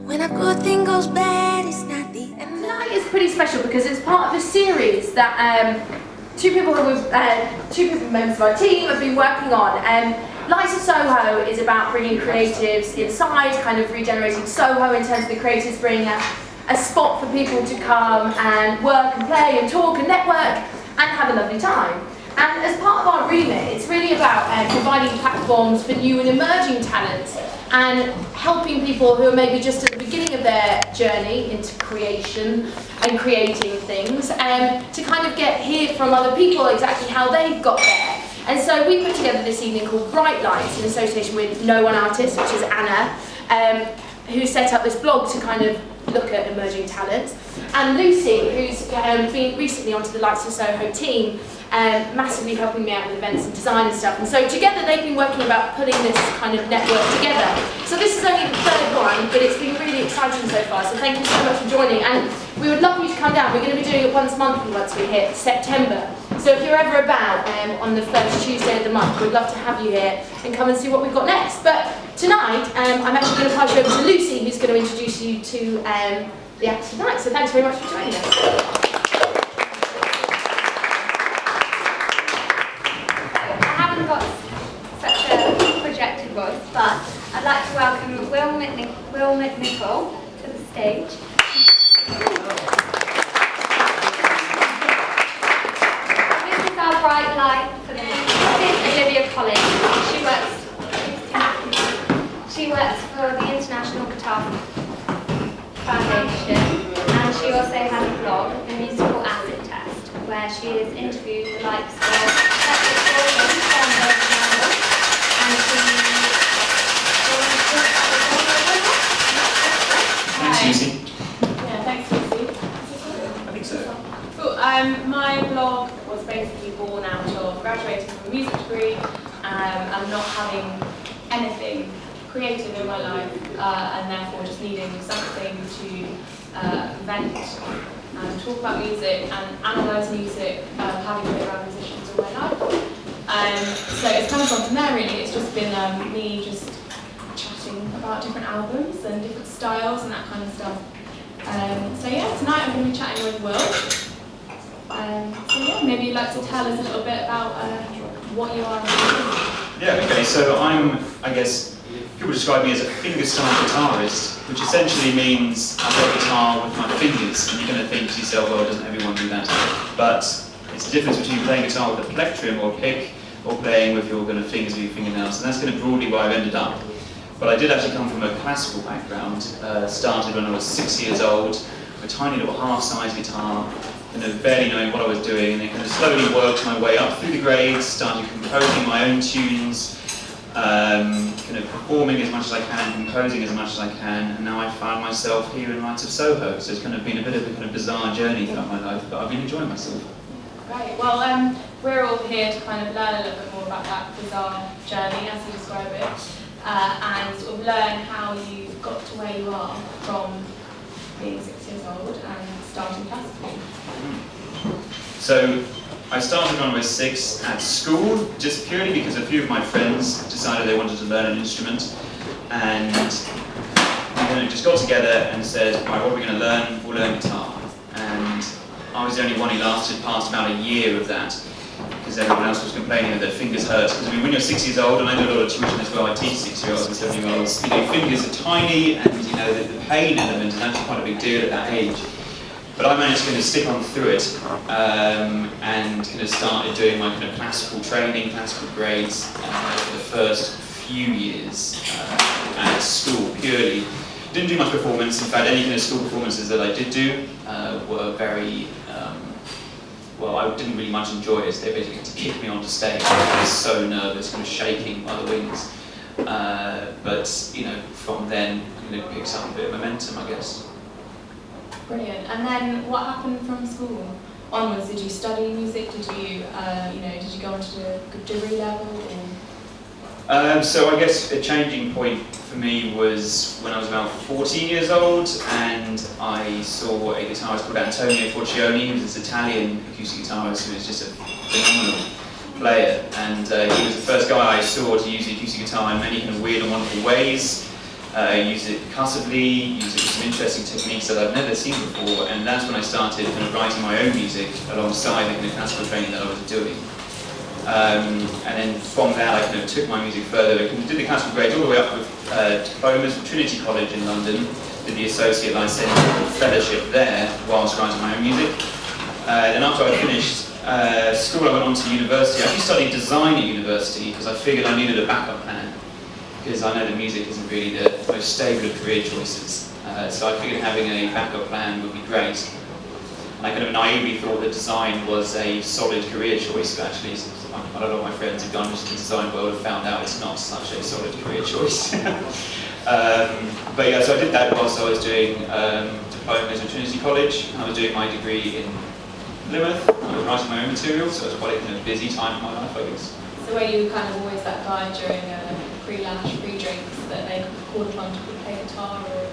When a good thing goes bad, it's not the end. Tonight is pretty special because it's part of a series that two members of our team have been working on. Lights of Soho is about bringing creatives inside, kind of regenerating Soho in terms of the creatives bringing a spot for people to come and work and play and talk and network and have a lovely time. And as part of our remit, it's really about providing platforms for new and emerging talents and helping people who are maybe just at the beginning of their journey into creation and creating things, to kind of hear from other people exactly how they've got there. And so we put together this evening called Bright Lights in association with Nooneartist, which is Anna, who set up this blog to kind of look at emerging talents, and Lucy, who's been recently onto the Lights of Soho team, massively helping me out with events and design and stuff. And so together they've been working about putting this kind of network together. So this is only the third one, but it's been really exciting so far. So thank you so much for joining. And we would love you to come down. We're going to be doing it once monthly once we hit September. So if you're ever about on the first Tuesday of the month, we'd love to have you here and come and see what we've got next. But tonight, I'm actually going to pass you over to Lucy, who's going to introduce you to the act tonight. So thanks very much for joining us. Got such a projected voice, but I'd like to welcome Will McNicol to the stage. This is our bright light for the evening. This is Olivia Collins. She works for the International Guitar Foundation, and she also has a blog, The Musical Acid Test, where she has interviewed the likes of Thanks, Lucy. Yeah, thanks, Lucy. I think so. Cool. My blog was basically born out of graduating from a music degree and not having anything creative in my life, and therefore just needing something to vent and talk about music and analyse music, having been around musicians all my life. So it's kind of gone from there really. It's just been me just chatting about different albums and different styles and that kind of stuff. So yeah, tonight I'm going to be chatting with Will. So yeah, maybe you'd like to tell us a little bit about what you are and what you do. Yeah, okay, so I guess, people describe me as a fingerstyle guitarist, which essentially means I play guitar with my fingers, and you're going to think to yourself, well, doesn't everyone do that? But it's the difference between playing guitar with a plectrum or a pick, or playing with your fingers or your fingernails, and that's kind of broadly where I've ended up. But I did actually come from a classical background. Started when I was 6 years old, with a tiny little half-size guitar, barely knowing what I was doing, and then kind of slowly worked my way up through the grades, started composing my own tunes, kind of performing as much as I can, composing as much as I can, and now I found myself here in Lights of Soho. So it's kind of been a bit of a kind of bizarre journey throughout my life, but I've been enjoying myself. Great. Well, we're all here to kind of learn a little bit more about that bizarre journey, as you describe it, and sort of learn how you got to where you are from being 6 years old and starting classical. So I started when I was 6 at school, just purely because a few of my friends decided they wanted to learn an instrument, and we just got together and said, right, what are we going to learn? We'll learn guitar. And I was the only one who lasted past about a year of that, because everyone else was complaining that their fingers hurt. Because when you're 6 years old, and I do a lot of tuition as well, I teach 6-year-olds and 7-year-olds, your fingers are tiny, and the pain element is actually quite a big deal at that age. But I managed to kind of stick on through it, and kind of started doing my kind of classical training, classical grades for the first few years at school, purely. Didn't do much performance. In fact, any kind of school performances that I did do were very, well, I didn't really much enjoy it. They basically had to kick me onto stage. I was so nervous, kind of shaking by the wings. But, from then, it picks up a bit of momentum, I guess. Brilliant. And then what happened from school onwards? Did you study music? Did you, did you go on to the degree level? Or? So I guess a changing point for me was when I was about 14 years old, and I saw a guitarist called Antonio Forcioni, who was this Italian acoustic guitarist who was just a phenomenal player. And he was the first guy I saw to use the acoustic guitar in many kind of weird and wonderful ways. use it percussively, use it with some interesting techniques that I've never seen before, and that's when I started kind of writing my own music alongside the kind of classical training that I was doing. And then from that I kind of took my music further. I did the classical grades all the way up with diplomas from Trinity College in London, did the Associate Licentiate Fellowship there whilst writing my own music. Then after I finished school I went on to university. I actually studied design at university because I figured I needed a backup plan, because I know that music isn't really the most stable of career choices. So I figured having a backup plan would be great. And I kind of naively thought that design was a solid career choice, but actually I don't know what my friends who've gone into the design world have found out it's not such a solid career choice. But yeah, so I did that whilst I was doing diplomas at Trinity College, and I was doing my degree in Plymouth. I was writing my own material, so it was quite a kind of busy time in my life, I guess. So were you kind of always that guy during pre-lash, pre-drinks that they called upon to play guitar, or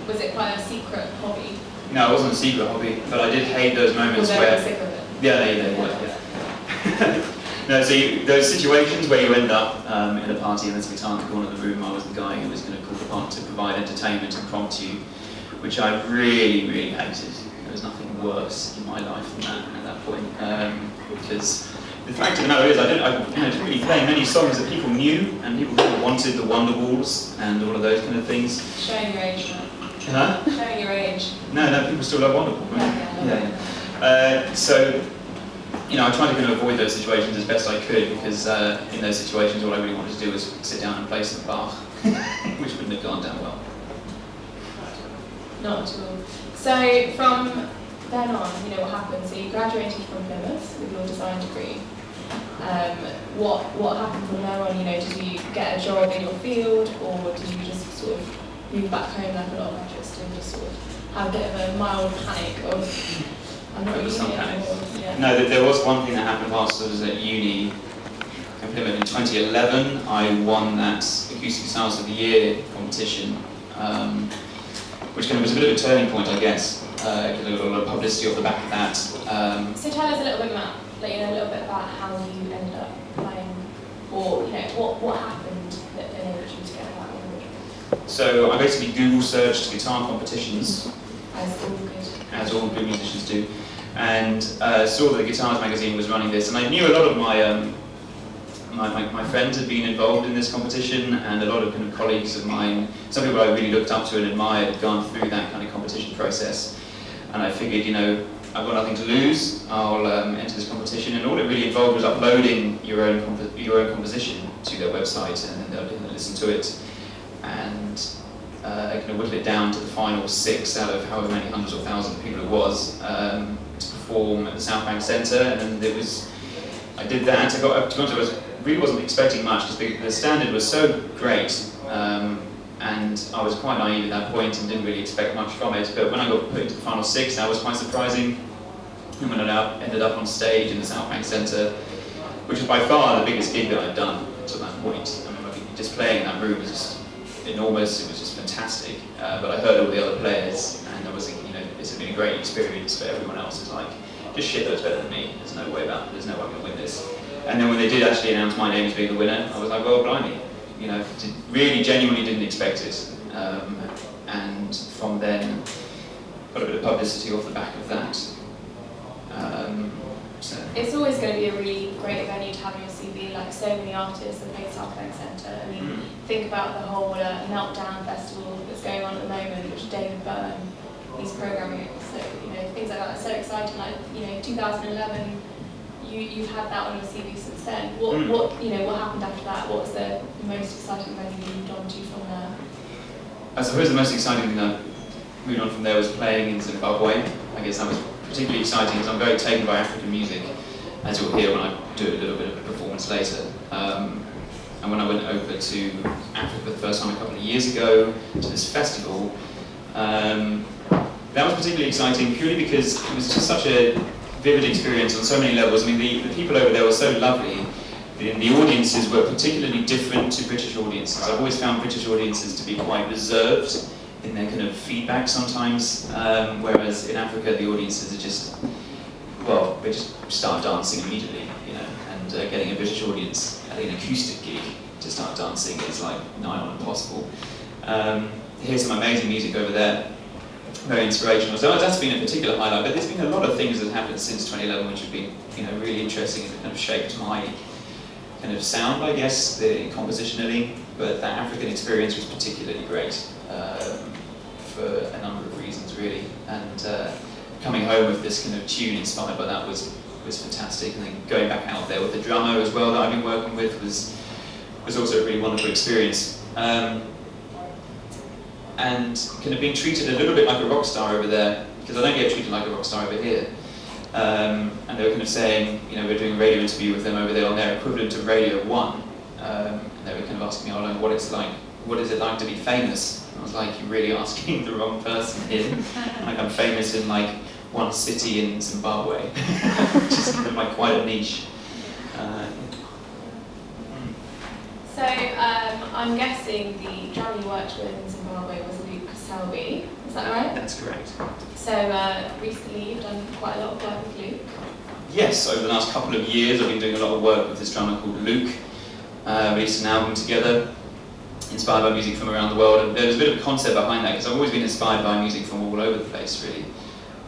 was it quite a secret hobby? No, it wasn't a secret hobby, but I did hate those moments where... where... sick of it? Yeah, they were, yeah. No, so those situations where you end up in a party and there's a guitar in the corner of the room, I was the guy who was going to call upon to provide entertainment and prompt you, which I really, really hated. There was nothing worse in my life than that at that point, because the fact of the matter is I didn't really play many songs that people knew, and people really wanted the Wonderwalls and all of those kind of things. Showing your age, right? Huh? Showing your age. No, people still love Wonderwall, right? Yeah. So, you know, I tried to kind of avoid those situations as best I could, because in those situations all I really wanted to do was sit down and play some Bach, which wouldn't have gone down well. Not at all. So from then on, you know, what happened? So you graduated from Plymouth with your design degree. What happened from there on? You know, did you get a job in your field, or did you just sort of move back home like a lot of graduates and just sort of have a bit of a mild panic of I'm not using it anymore? Yeah. No, there was one thing that happened whilst I was at uni in Plymouth in 2011. I won that Acoustic Guitars of the Year competition, which kind of was a bit of a turning point, I guess. There was a lot of publicity off the back of that. So tell us a little bit, Matt, a little bit about how you ended up playing, or you know, what happened that enabled you to get that award. So I basically Google searched guitar competitions, As all good musicians do, and saw that the Guitars magazine was running this, and I knew a lot of my friends had been involved in this competition, and a lot of kind of colleagues of mine, some people I really looked up to and admired, had gone through that kind of competition process. And I figured, you know, I've got nothing to lose, I'll enter this competition, and all it really involved was uploading your own composition to their website, and then they'll listen to it, and I kind of whittled it down to the final 6 out of however many hundreds or thousands of people it was, to perform at the South Bank Centre, and I did that. To be honest, I really wasn't expecting much, because the standard was so great, and I was quite naive at that point and didn't really expect much from it, but when I got put into the final 6, that was quite surprising. And when I ended up on stage in the South Bank Centre, which was by far the biggest gig that I'd done to that point. I mean, just playing in that room was just enormous, it was just fantastic, but I heard all the other players, and I was thinking, you know, this has been a great experience, but everyone else is like, just shit loads better than me, there's no way I'm going to win this. And then when they did actually announce my name as being the winner, I was like, well, blimey, you know, really genuinely didn't expect it, and from then got a bit of publicity off the back of that. So. It's always going to be a really great venue to have on your CV, like so many artists that play South Bank Centre. I mean, think about the whole Meltdown Festival that's going on at the moment, which David Byrne is programming. So, you know, things like that are so exciting. Like, you know, 2011, you've had that on your CV since then. What happened after that? What was the most exciting venue you moved on to from there? I suppose the most exciting thing that moved on from there was playing in Zimbabwe. I guess that was particularly exciting because I'm very taken by African music, as you'll hear when I do a little bit of a performance later. And when I went over to Africa for the first time a couple of years ago to this festival, that was particularly exciting purely because it was just such a vivid experience on so many levels. I mean, the people over there were so lovely. The audiences were particularly different to British audiences. I've always found British audiences to be quite reserved in their kind of feedback sometimes, whereas in Africa the audiences are just, well, they just start dancing immediately, you know, and getting a British audience at an acoustic gig to start dancing is like nigh on impossible. Here's some amazing music over there, very inspirational. So that's been a particular highlight, but there's been a lot of things that have happened since 2011 which have been, really interesting and kind of shaped my kind of sound, I guess, compositionally. But that African experience was particularly great for a number of reasons, really. And coming home with this kind of tune inspired by that was fantastic. And then going back out there with the drummer as well that I've been working with was also a really wonderful experience. And kind of being treated a little bit like a rock star over there, because I don't get treated like a rock star over here. And they were kind of saying, we're doing a radio interview with them over there on their equivalent of Radio 1. And they were kind of asking me, what is it like to be famous? And I was like, you're really asking the wrong person here. Like, I'm famous in like one city in Zimbabwe, which is kind of like quite a niche. So I'm guessing the drummer you worked with in Zimbabwe was Luke Selby, is that right? That's correct. So recently you've done quite a lot of work with Luke. Yes, over the last couple of years I've been doing a lot of work with this drummer called Luke. We released an album together, inspired by music from around the world, and there was a bit of a concept behind that, because I've always been inspired by music from all over the place, really.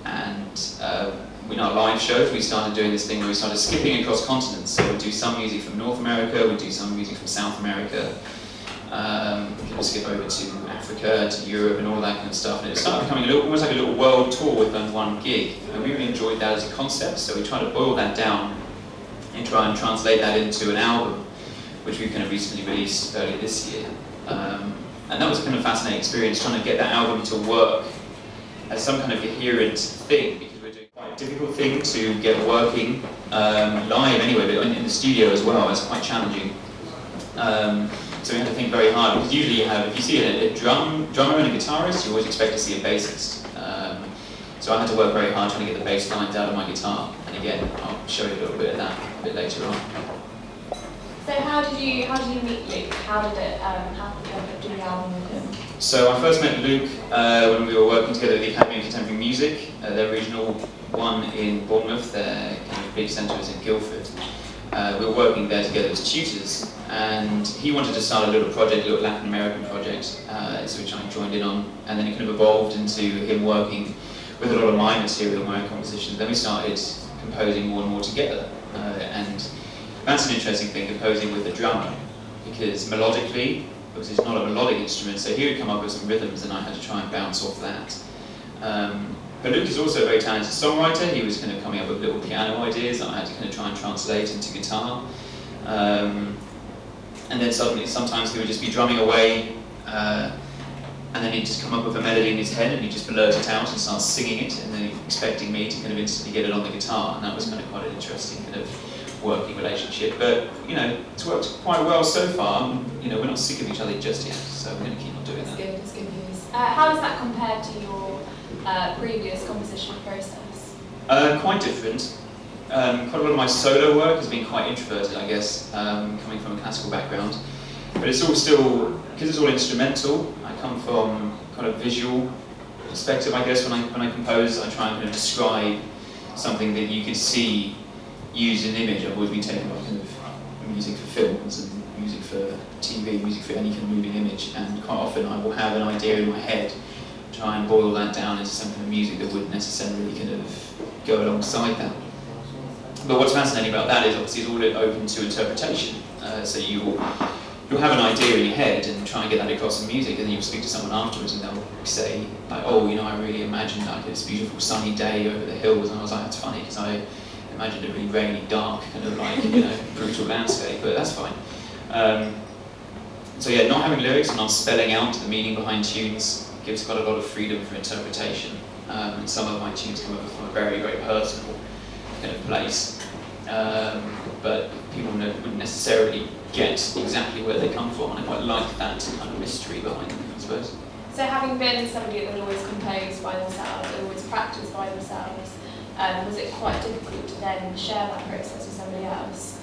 And in our live shows, we started doing this thing where we started skipping across continents. So we'd do some music from North America, we'd do some music from South America, we'd skip over to Africa, to Europe, and all that kind of stuff. And it started becoming almost like a little world tour with one gig. And we really enjoyed that as a concept, so we tried to boil that down and try and translate that into an album, which we kind of recently released earlier this year. And that was a kind of fascinating experience, trying to get that album to work as some kind of coherent thing, because we're doing quite a difficult thing to get working live anyway, but in the studio as well. It's quite challenging. So we had to think very hard, because usually if you see a drummer and a guitarist, you always expect to see a bassist. So I had to work very hard trying to get the bass lines out of my guitar. And again, I'll show you a little bit of that a bit later on. So how did you meet Luke? How did it happen to do the album with him? So I first met Luke when we were working together at the Academy of Contemporary Music. Their regional one in Bournemouth, their kind of big centre is in Guildford. We were working there together as tutors, and he wanted to start a little project, a little Latin American project, so which I joined in on, and then it kind of evolved into him working with a lot of my material, my own compositions. Then we started composing more and more together, and that's an interesting thing, composing with a drummer, because melodically, because it's not a melodic instrument, so he would come up with some rhythms and I had to try and bounce off that. But Luke is also a very talented songwriter. He was kind of coming up with little piano ideas that I had to kind of try and translate into guitar. And then suddenly, sometimes he would just be drumming away, and then he'd just come up with a melody in his head and he'd just blurt it out and start singing it, and then expecting me to kind of instantly get it on the guitar, and that was kind of quite an interesting kind of working relationship. But it's worked quite well so far. We're not sick of each other just yet, so we're going to keep on doing that. That's good news. How does that compare to your previous composition process? Quite different. Quite a lot of my solo work has been quite introverted, I guess, coming from a classical background. But it's all still, because it's all instrumental, I come from kind of visual perspective, I guess. When I compose, I try and kind of describe something that you could see used in image. I've always been taken by kind of music for films and music for TV, music for any kind of moving image, and quite often I will have an idea in my head, try and boil that down into some kind of music that wouldn't necessarily kind of go alongside that. But what's fascinating about that is obviously it's all open to interpretation. So you'll have an idea in your head and try and get that across in music, and then you'll speak to someone afterwards and they'll say, like, I really imagined like this beautiful sunny day over the hills, and I was like, that's funny, because I imagined a really rainy, dark, kind of like, brutal landscape, but that's fine. So yeah, not having lyrics and not spelling out the meaning behind tunes gives quite a lot of freedom for interpretation. And some of my tunes come from a very, very personal kind of place. But people wouldn't necessarily get exactly where they come from, and I quite like that kind of mystery behind them, I suppose. So having been somebody that would always compose by themselves, always practice by themselves, was it quite difficult to then share that process with somebody else?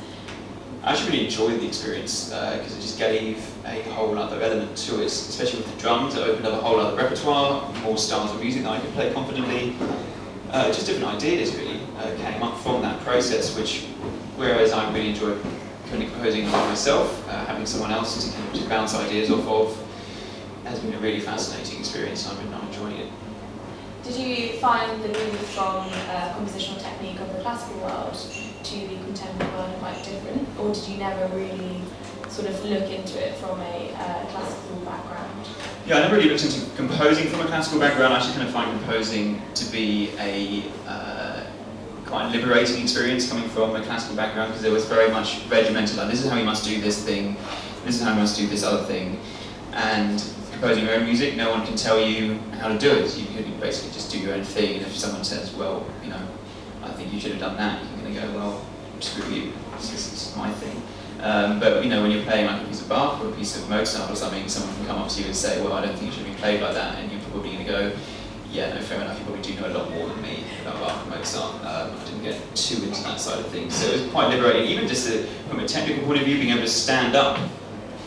I actually really enjoyed the experience because it just gave a whole other element to it, especially with the drums. It opened up a whole other repertoire, more styles of music that I could play confidently. Just different ideas really came up from that process, whereas I really enjoyed kind of composing by myself, having someone else to bounce ideas off of, has been a really fascinating experience. I've been enjoying it. Did you find the move from compositional technique of the classical world to the contemporary world quite different, or did you never really sort of look into it from a classical background? Yeah, I never really looked into composing from a classical background. I actually kind of find composing to be a quite liberating experience coming from a classical background, because it was very much regimented, like this is how you must do this thing, this is how you must do this other thing. And composing your own music, no one can tell you how to do it. You can basically just do your own thing, and if someone says, well, you know, I think you should have done that, you're going to go, well, screw you, this is my thing. But you know, when you're playing like a piece of Bach or a piece of Mozart or something, someone can come up to you and say, well, I don't think it should be played like that, and you're probably going to go, yeah, no, fair enough, you probably do know a lot more than me about Bach and Mozart. I didn't get too into that side of things, so it was quite liberating, even just from a technical point of view, being able to stand up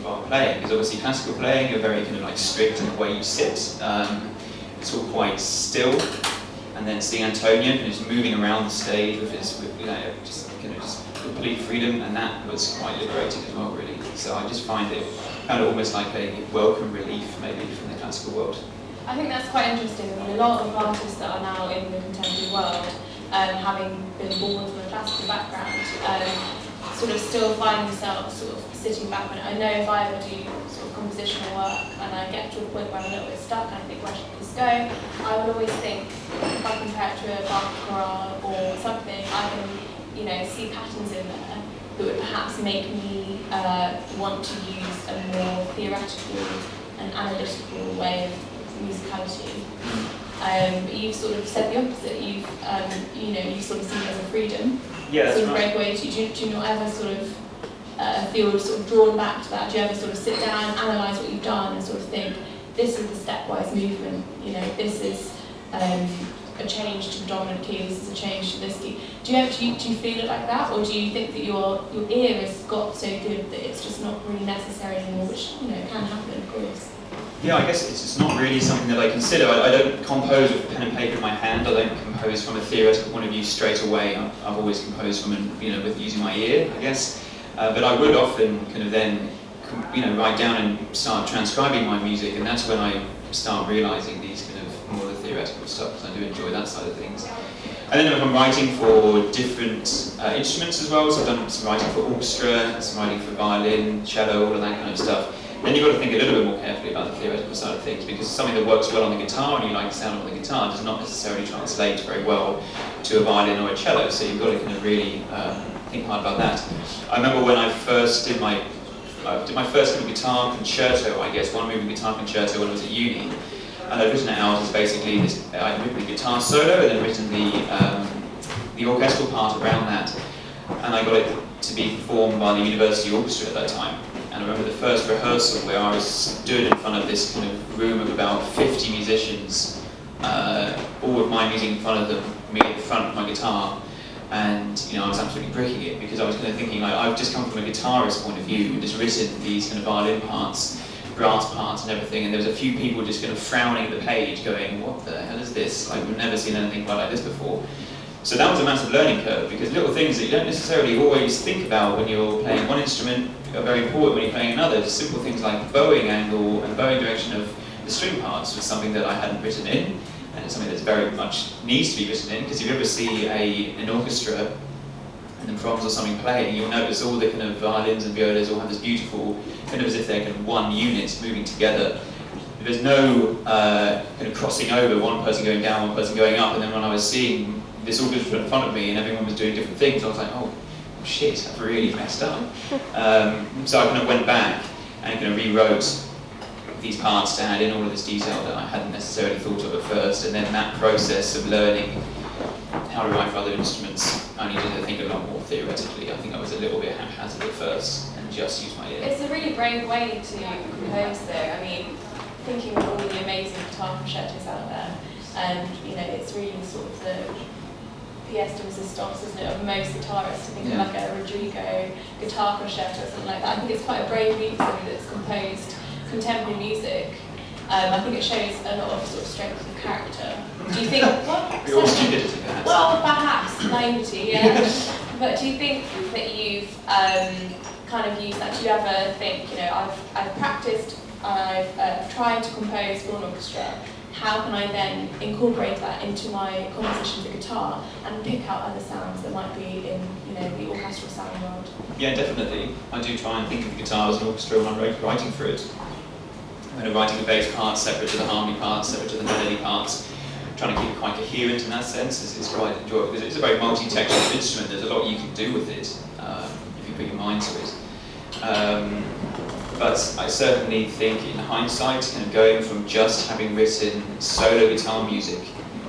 while playing, because obviously classical playing, you're very kind of like strict in the way you sit. It's all quite still, and then seeing Antonio and just moving around the stage with his, you know, just complete freedom, and that was quite liberating as well, really. So I just found it almost like a welcome relief, maybe, from the classical world. I think that's quite interesting. I mean, a lot of artists that are now in the contemporary world, having been born from a classical background, sort of still find themselves sort of sitting back. And I know if I ever do sort of compositional work and I get to a point where I'm a little bit stuck and I think, where should this go? I would always think, if I compare it to a Bach chorale or something, I can, you know, see patterns in there that would perhaps make me want to use a more theoretical and analytical way of musicality. But you've sort of said the opposite. You've you sort of seen it as a freedom. Yeah, that's sort of right. breakaway. Do you not ever sort of feel sort of drawn back to that? Do you ever sort of sit down, analyse what you've done, and sort of think, this is the stepwise movement? You know, this is a change to the dominant key. This is a change to this key. Do you feel it like that, or do you think that your ear has got so good that it's just not really necessary anymore? Which, you know, can happen, of course. Yeah, I guess it's just not really something that I consider. I don't compose with pen and paper in my hand. I don't compose from a theoretical point of view straight away. I've always composed from, with using my ear, I guess. But I would often kind of then, write down and start transcribing my music, and that's when I start realising these kind of more the theoretical stuff, because I do enjoy that side of things. And then if I'm writing for different instruments as well, so I've done some writing for orchestra, some writing for violin, cello, all of that kind of stuff. Then you've got to think a little bit more carefully about the theoretical side of things, because something that works well on the guitar and you like the sound of the guitar does not necessarily translate very well to a violin or a cello, so you've got to kind of really think hard about that. I remember when I first did my first kind of guitar concerto, I guess, one moving guitar concerto when I was at uni, and I'd written it out as basically this, I'd written the guitar solo and then written the orchestral part around that, and I got it to be performed by the university orchestra at that time. And I remember the first rehearsal where I was stood in front of this kind of room of about 50 musicians, all with my music in front of them, me at the front of my guitar, and I was absolutely bricking it, because I was kind of thinking, like, I've just come from a guitarist point of view and just written these kind of violin parts, brass parts and everything, and there was a few people just kind of frowning at the page going, what the hell is this? Like, we've never seen anything quite like this before. So that was a massive learning curve, because little things that you don't necessarily always think about when you're playing one instrument are very important when you're playing another. Simple things like bowing angle and bowing direction of the string parts was something that I hadn't written in, and it's something that's very much needs to be written in, because if you ever see an orchestra and the proms or something playing, you'll notice all the kind of violins and violas all have this beautiful, kind of as if they're kind of one unit moving together. There's no kind of crossing over, one person going down, one person going up, and then when I was seeing this orchestra in front of me and everyone was doing different things, I was like, oh shit, I've really messed up. So I kind of went back and kind of rewrote these parts to add in all of this detail that I hadn't necessarily thought of at first, and then that process of learning how to write for other instruments, I needed to think a lot more theoretically. I think I was a little bit haphazard at first and just used my ear. It's a really brave way to compose though. I mean, thinking of all the amazing guitar concertos out there, and it's really sort of the pièce de résistance, isn't it, of most guitarists, to think of like a Rodrigo guitar concerto or something like that. I think it's quite a brave leap for somebody that's composed contemporary music. I think it shows a lot of sort of strength of character. Do you think, Or stupidity, perhaps. well, perhaps, naivety, yeah. But do you think that you've kind of used that? Do you ever think, I've practiced I've tried to compose for an orchestra, how can I then incorporate that into my composition for guitar and pick out other sounds that might be in, you know, the orchestral sound world? Yeah, definitely. I do try and think of the guitar as an orchestra when I'm writing for it. I'm writing the bass parts separate to the harmony parts, separate to the melody parts. Trying to keep it quite coherent in that sense is quite enjoyable, because it's a very multi-textured instrument. There's a lot you can do with it if you put your mind to it. But I certainly think, in hindsight, kind of going from just having written solo guitar music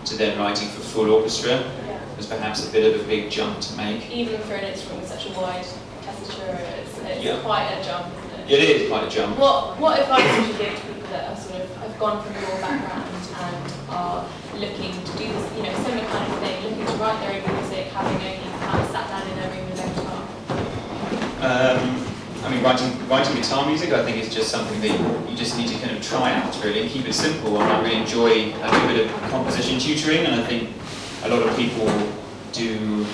to then writing for full orchestra was perhaps a bit of a big jump to make. Even for an instrument with such a wide tessiture, it's quite a jump, isn't it? It is quite a jump. What advice would you give to people that have gone from your background and are looking to do this, you know, similar kind of thing, looking to write their own music, having only kind of sat down in their room with their guitar? I mean, writing guitar music, I think, is just something that you just need to kind of try out, really, and keep it simple. And I really enjoy a good bit of composition tutoring, and I think a lot of people do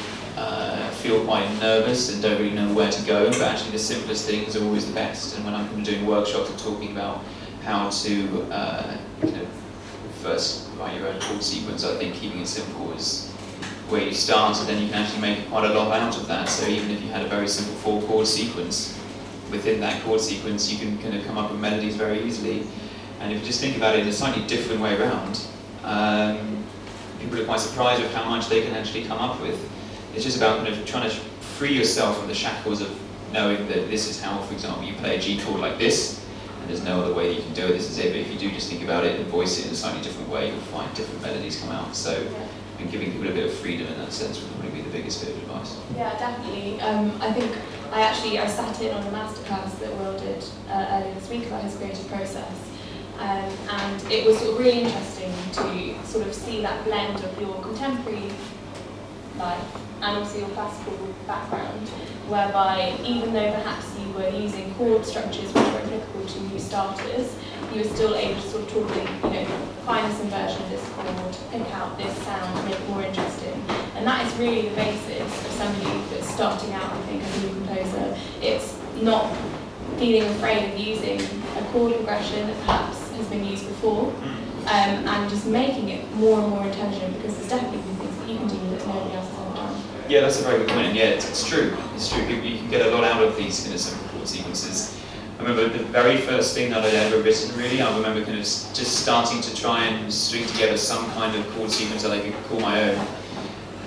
feel quite nervous and don't really know where to go, but actually the simplest things are always the best. And when I'm doing workshops and talking about how to you know, first write your own chord sequence, I think keeping it simple is where you start, and then you can actually make quite a lot out of that. So even if you had a very simple 4-chord sequence, within that chord sequence you can kind of come up with melodies very easily. And if you just think about it in a slightly different way around, people are quite surprised with how much they can actually come up with. It's just about kind of trying to free yourself from the shackles of knowing that this is how, for example, you play a G chord like this, and there's no other way you can do it, this is it. But if you do just think about it and voice it in a slightly different way, you'll find different melodies come out. So I think giving people a bit of freedom in that sense would probably be the biggest bit of advice. Yeah, definitely. I think I sat in on a masterclass that Will did earlier this week about his creative process, and it was sort of really interesting to sort of see that blend of your contemporary life and also your classical background, whereby even though perhaps you were using chord structures which were applicable to new starters, you were still able to sort of talk, you know, find this inversion of this chord, pick out this sound, make it more interesting. And that is really the basis of somebody that's starting out, I think, as a new composer. It's not feeling afraid of using a chord progression that perhaps has been used before, and just making it more and more intelligent, because there's definitely things that you can do that nobody else has ever done. Yeah, that's a very good point, and yeah, it's true. It's true. You can get a lot out of these kind of simple chord sequences. I remember the very first thing that I'd ever written, really, I remember kind of just starting to try and string together some kind of chord sequence that I could call my own,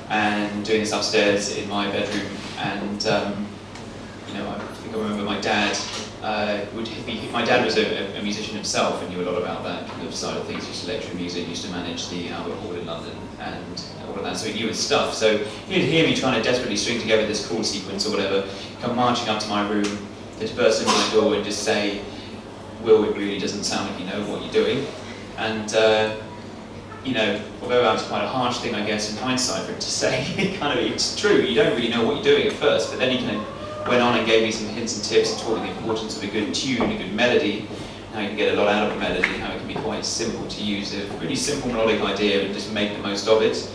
and doing this upstairs in my bedroom. And you know, I think I remember my dad. My dad was a musician himself and knew a lot about that kind of side of things. He used to lecture in music, used to manage the Albert Hall in London and all of that, so he knew his stuff. So he'd hear me trying to desperately string together this chord sequence or whatever, come marching up to my room, to burst into my door and just say, "Will, it really doesn't sound like you know what you're doing." And you know, although that was quite a harsh thing, I guess, in hindsight for it to say, it's true, you don't really know what you're doing at first, but then he kind of went on and gave me some hints and tips and taught me the importance of a good tune, a good melody, how you can get a lot out of a melody, how it can be quite simple to use a really simple melodic idea and just make the most of it.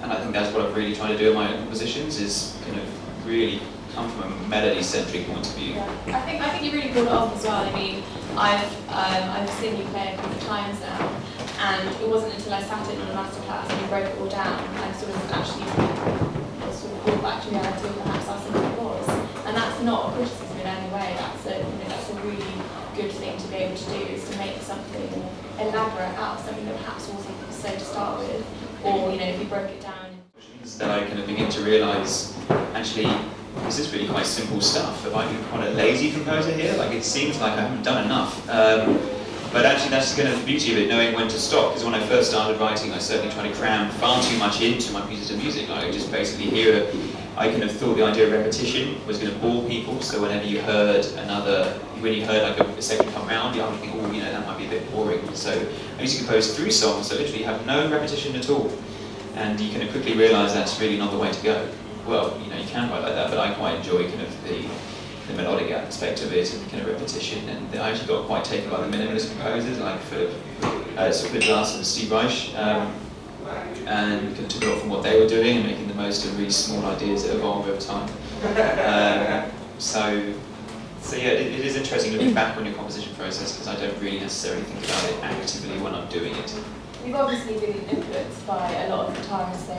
And I think that's what I've really tried to do in my own compositions, is kind of really come from a melody-centric point of view. Yeah. I think you really brought it off as well. I mean, I've seen you play a couple of times now, and it wasn't until I sat in on a masterclass and you broke it all down, I sort of actually was sort of brought back to reality of perhaps how simple it was. And that's not a criticism in any way. That's a really good thing to be able to do, is to make something elaborate out of something that perhaps wasn't so to start with, or if you broke it down. That I kind of begin to realise, actually, this is really quite simple stuff. Have I been quite a lazy composer here? Like, it seems like I haven't done enough. But actually, that's kind of the beauty of it, knowing when to stop. Because when I first started writing, I certainly tried to cram far too much into my pieces of music. I just basically I kind of thought the idea of repetition was going to bore people. So whenever you heard when you heard like a second come round, I would think, oh, that might be a bit boring. So I used to compose through songs that literally have no repetition at all. And you kind of quickly realise that's really not the way to go. Well, you can write like that, but I quite enjoy kind of the melodic aspect of it and the kind of repetition. And I actually got quite taken by the minimalist composers like Philip Glass and Steve Reich, and kind of took a lot from what they were doing and making the most of really small ideas that evolve over time. So So yeah, it is interesting looking back on your composition process, because I don't really necessarily think about it actively when I'm doing it. We've obviously been influenced by a lot of guitarists, so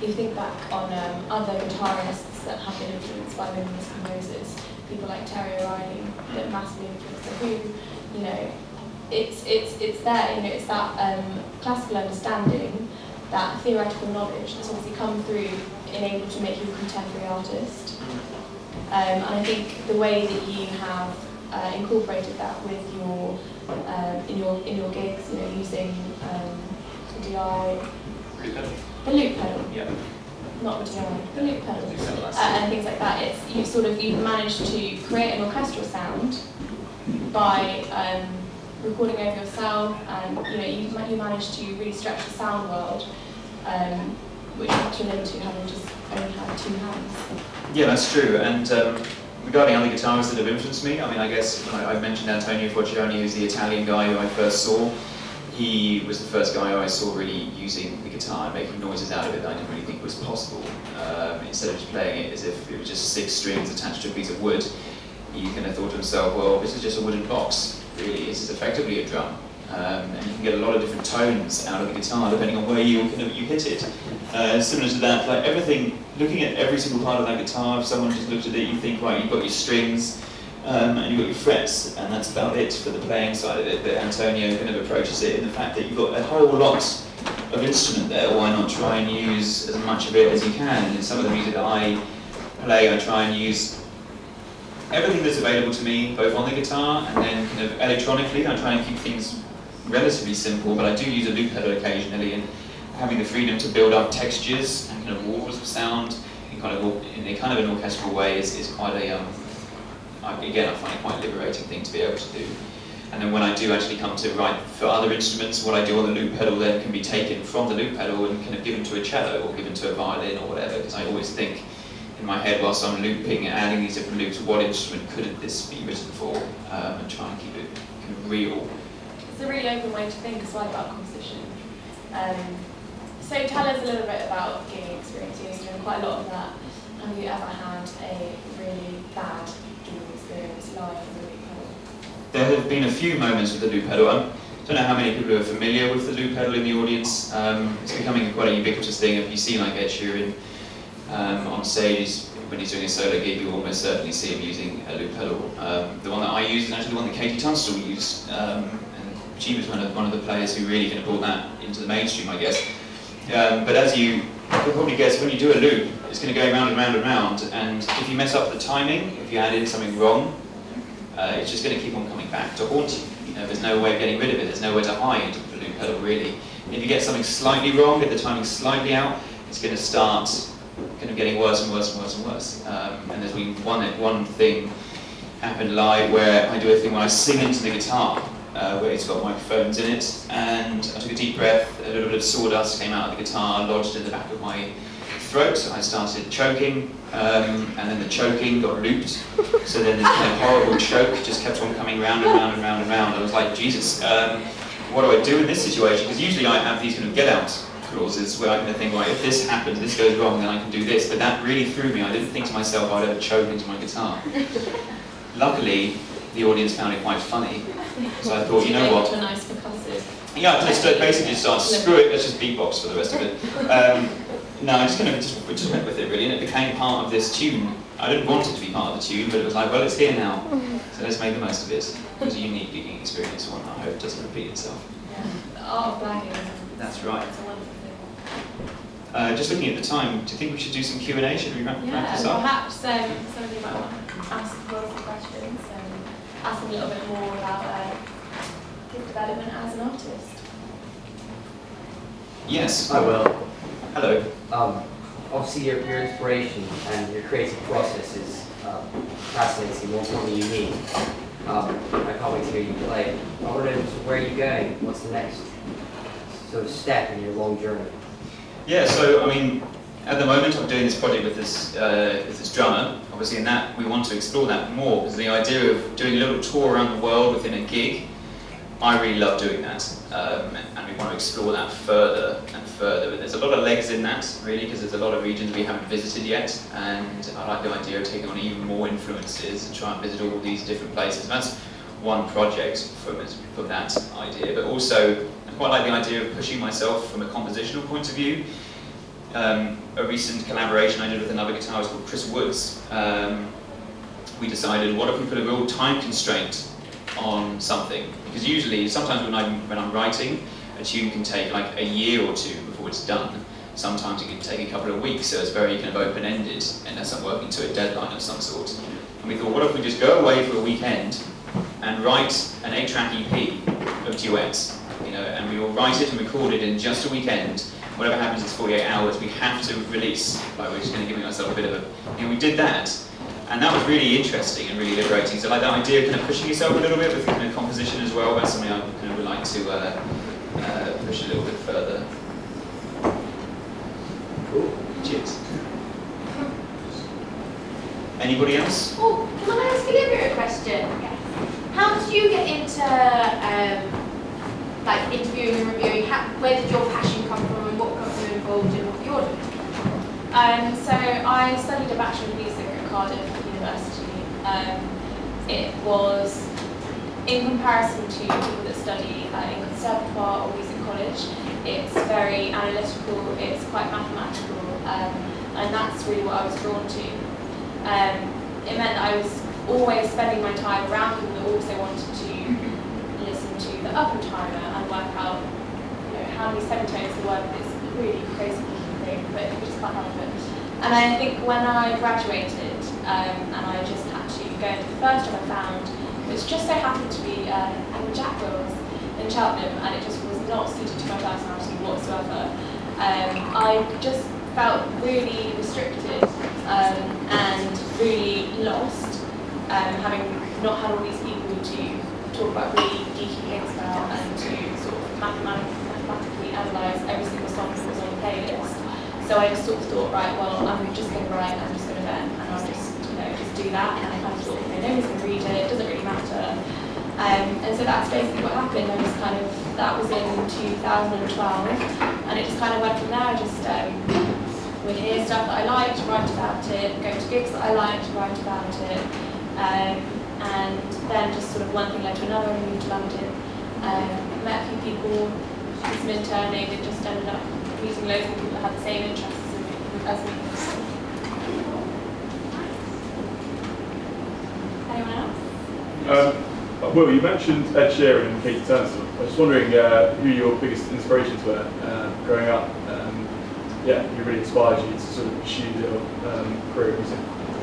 if you think back on other guitarists that have been influenced by women's composers, people like Terry O'Reilly that massively influenced The Who, you know, it's there, you know, it's that classical understanding, that theoretical knowledge that's obviously come through in able to make you a contemporary artist. And I think the way that you have incorporated that with your in your gigs, you know, using the DI, the loop pedal, Yeah. not the DI, the loop pedal, Exactly. and things like that. You've managed to create an orchestral sound by recording over yourself, and you know you managed to really stretch the sound world, which you're limited to having just only had two hands. Yeah, that's true. And regarding other guitarists that have influenced me, I mean, I guess I mentioned Antonio Forcioni, who's the Italian guy who I first saw. He was the first guy I saw really using the guitar and making noises out of it that I didn't really think was possible. Instead of just playing it as if it was just 6 strings attached to a piece of wood, he kind of thought to himself, well, this is just a wooden box, really. This is effectively a drum. And you can get a lot of different tones out of the guitar depending on where you hit it. Similar to that, like everything, looking at every single part of that guitar, if someone just looked at it, you think, right, you've got your strings and you've got your frets, and that's about it for the playing side of it. But Antonio kind of approaches it in the fact that you've got a whole lot of instrument there. Why not try and use as much of it as you can? And in some of the music that I play, I try and use everything that's available to me, both on the guitar and then kind of electronically. I try and keep things relatively simple, but I do use a loop pedal occasionally, and having the freedom to build up textures and kind of walls of sound in kind of an orchestral way is quite a again, I find it quite a liberating thing to be able to do. And then when I do actually come to write for other instruments, what I do on the loop pedal then can be taken from the loop pedal and kind of given to a cello or given to a violin or whatever, because I always think in my head whilst I'm looping and adding these different loops, what instrument couldn't this be written for, and try and keep it kind of real. It's a really open way to think as well about composition. So tell us a little bit about gigging experience. You're doing quite a lot of that. Have you ever had a really bad gigging experience live on the loop pedal? There have been a few moments with the loop pedal. I don't know how many people are familiar with the loop pedal in the audience. It's becoming quite a ubiquitous thing. If you see like Ed Sheeran on stage, when he's doing a solo gig, you almost certainly see him using a loop pedal. The one that I use is actually the one that Katie Tunstall used. She was one of the players who really kind of brought that into the mainstream, I guess. But as you could probably guess, when you do a loop, it's going to go round and round and round, and if you mess up the timing, if you add in something wrong, it's just going to keep on coming back to haunt you. You know, there's no way of getting rid of it. There's nowhere to hide the loop pedal, really. And if you get something slightly wrong, get the timing slightly out, it's going to start kind of getting worse and worse and worse and worse. And there's been one thing happened live where I do a thing where I sing into the guitar. Where it's got microphones in it, and I took a deep breath, a little bit of sawdust came out of the guitar, lodged in the back of my throat, I started choking, and then the choking got looped, so then this kind of horrible choke just kept on coming round and round and round and round. I was like, Jesus, what do I do in this situation? Because usually I have these kind of get-out clauses where I kind of think, right, if this happens, this goes wrong, then I can do this, but that really threw me. I didn't think to myself I'd ever choke into my guitar. Luckily, the audience found it quite funny. So I thought, you know what? A nice percussive. Yeah, I just basically started, screw it, let's just beatbox for the rest of it. No, I just kind of just went with it really, and it became part of this tune. I didn't want it to be part of the tune, but it was like, well, it's here now, so let's make the most of it. It was a unique gigging experience, one I hope doesn't repeat itself. Yeah. The art of blagging. That's right. It's a wonderful thing. Just looking at the time, do you think we should do some Q&A? Should we wrap this up? Perhaps somebody might want to ask Will some questions. Ask him a little bit more about his development as an artist. Yes. I will. Hello. Obviously, your inspiration and your creative process is fascinating, more importantly, unique. I can't wait to hear you play. I want to know where are you going? What's the next sort of step in your long journey? Yeah, so I mean, at the moment I'm doing this project with this drummer. Obviously, in that we want to explore that more, because the idea of doing a little tour around the world within a gig, I really love doing that. and we want to explore that further and further. But there's a lot of legs in that, really, because there's a lot of regions we haven't visited yet, and I like the idea of taking on even more influences and try and visit all these different places. And that's one project from that idea, but also I quite like the idea of pushing myself from a compositional point of view. A recent collaboration I did with another guitarist called Chris Woods, we decided, what if we put a real time constraint on something? Because usually, sometimes when I'm writing, a tune can take like a year or two before it's done. Sometimes it can take a couple of weeks, so it's very kind of open-ended, unless I'm working to a deadline of some sort. And we thought, what if we just go away for a weekend and write an 8-track EP of duets, and we will write it and record it in just a weekend. Whatever happens, it's 48 hours. We have to release. Like, we're just going to give ourselves a bit of a. We did that, and that was really interesting and really liberating. So, like that idea of kind of pushing yourself a little bit with kind of composition as well. That's something I kind of would like to push a little bit further. Cool. Cheers. Anybody else? Oh, can I ask Olivia a question? Yes. How did you get into like interviewing and reviewing? Where did your passion come from, and what got you involved in what you're doing? So I studied a Bachelor of Music at Cardiff University. It was, in comparison to people that study in conservatoire or music college, it's very analytical, it's quite mathematical, and that's really what I was drawn to. It meant that I was always spending my time around people that also wanted to listen to the up and timer and work out, how many semitones there were. It's a really crazy thing, but we just can't help it. And I think when I graduated, and I just had to go into the first job I found, which just so happened to be at Jack Wills in Cheltenham, and it just was not suited to my personality whatsoever. I just felt really restricted and really lost, having not had all these people to talk about really geeky things about and to sort of mathematically analyse every single song that was on the playlist. So I just sort of thought, right, well, I'm just going to write, I'm just going to vent, and I'll just, just do that. And I kind of thought, nobody's going to read it, it doesn't really matter. And so that's basically what happened. I just kind of, that was in 2012, and it just kind of went from there. I just would hear stuff that I liked, write about it, go to gigs that I liked, write about it. And then just sort of one thing led to another, and I moved to London. Met a few people, did some interning, and just ended up meeting loads of people that had the same interests as me. Anyone else? Will, you mentioned Ed Sheeran and Katie Tunstall. I was just wondering who your biggest inspirations were growing up. Who really inspired you to sort of pursue your career in music?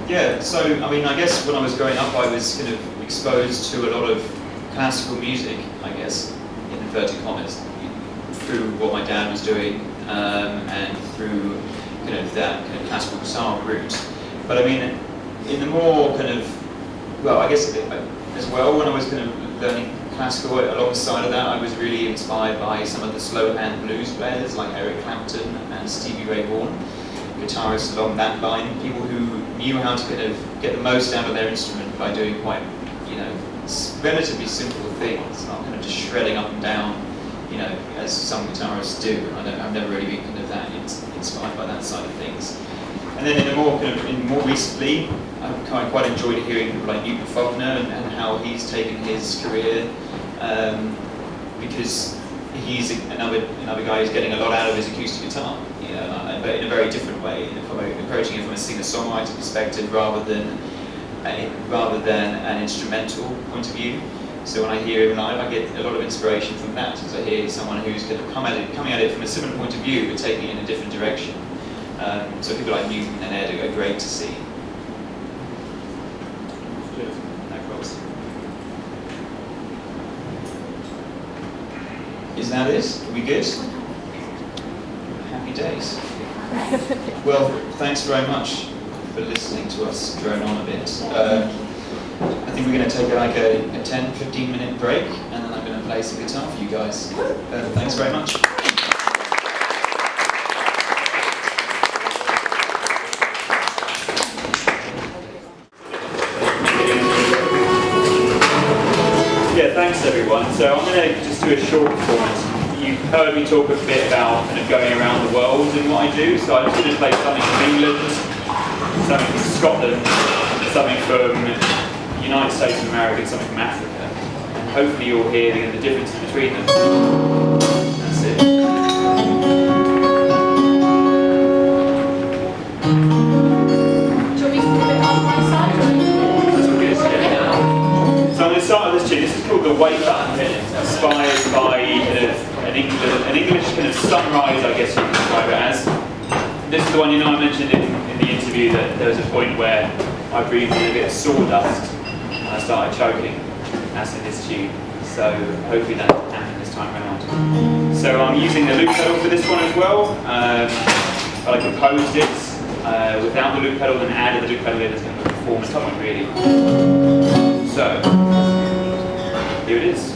Yeah, so I guess when I was growing up, I was kind of exposed to a lot of classical music, I guess, in inverted commas, through what my dad was doing and through kind of that kind of classical guitar route. But in the more kind of, I guess as well, when I was kind of learning classical, alongside of that, I was really inspired by some of the slow hand blues players like Eric Clapton and Stevie Ray Vaughan, guitarists along that line, people who knew how to kind of get the most out of their instrument by doing quite, relatively simple things, not kind of just shredding up and down, as some guitarists do. I've never really been kind of that inspired by that side of things. And then more recently, I've quite enjoyed hearing people like Newton Faulkner and how he's taken his career, because he's another guy who's getting a lot out of his acoustic guitar, but in a very different way, approaching it from a singer-songwriter perspective rather than an instrumental point of view. So when I hear him live, I get a lot of inspiration from that, because I hear someone who's kind of coming at it from a similar point of view, but taking it in a different direction. So people like Newton and Ed are great to see. Cheers. No problems. Is that it? Are we good? Happy days. Well, thanks very much for listening to us drone on a bit. I think we're going to take like a 10-15 minute break, and then I'm going to play some guitar for you guys. Thanks very much. Yeah, thanks everyone. So I'm going to just do a short performance heard me talk a bit about kind of going around the world in what I do, so I'm just going to play something from England, something from Scotland, something from the United States of America, and something from Africa. And hopefully you'll hear the differences between them. That's it. So I'm going to start with this tune. This is called The Wake Up, inspired by an English kind of sunrise, I guess you could describe it as. This is the one, I mentioned in the interview that there was a point where I breathed in a bit of sawdust and I started choking. That's in this tune. So hopefully that doesn't happen this time around. So I'm using the loop pedal for this one as well. I composed it without the loop pedal and added the loop pedal in as kind of a performance point really. So, here it is.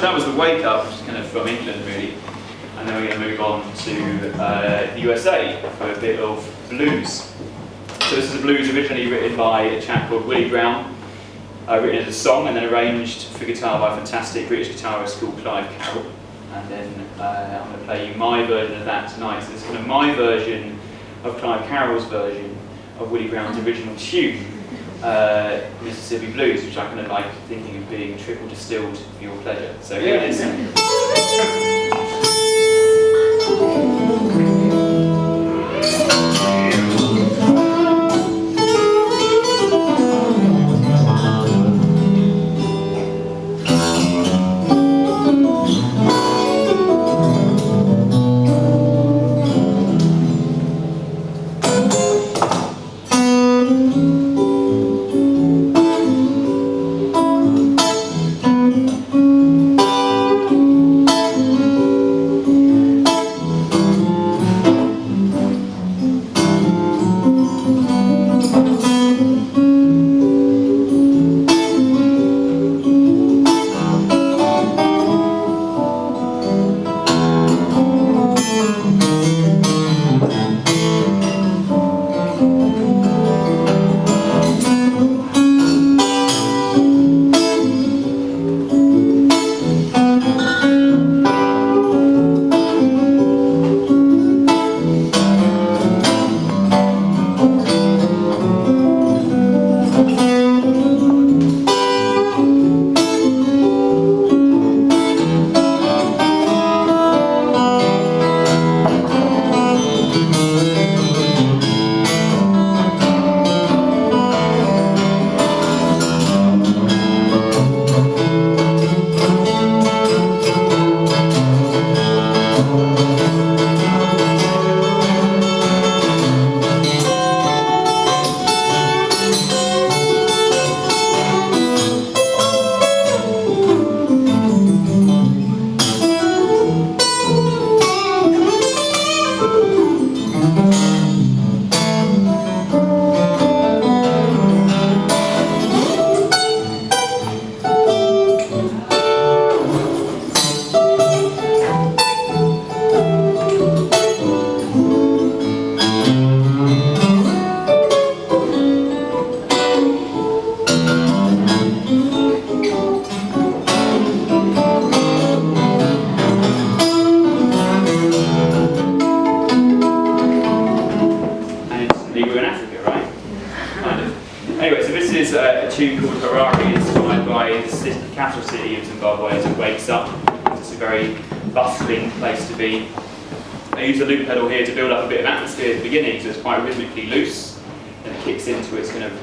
that was the wake up, which is kind of from England really. And then we're going to move on to the USA for a bit of blues. So this is a blues originally written by a chap called Willie Brown, written as a song and then arranged for guitar by a fantastic British guitarist called Clive Carroll. And then I'm going to play you my version of that tonight. So this is kind of my version of Clive Carroll's version of Willie Brown's original tune, Mississippi Blues, which I kind of like thinking of being triple distilled for your pleasure. So here it is.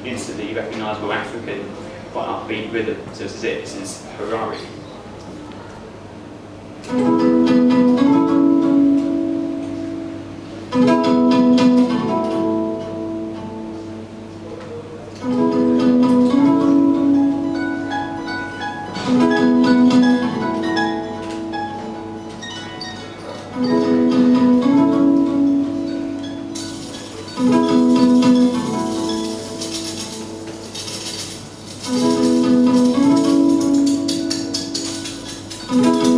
Instantly recognisable African, quite upbeat rhythm. So this is it. This is Harari. Thank you.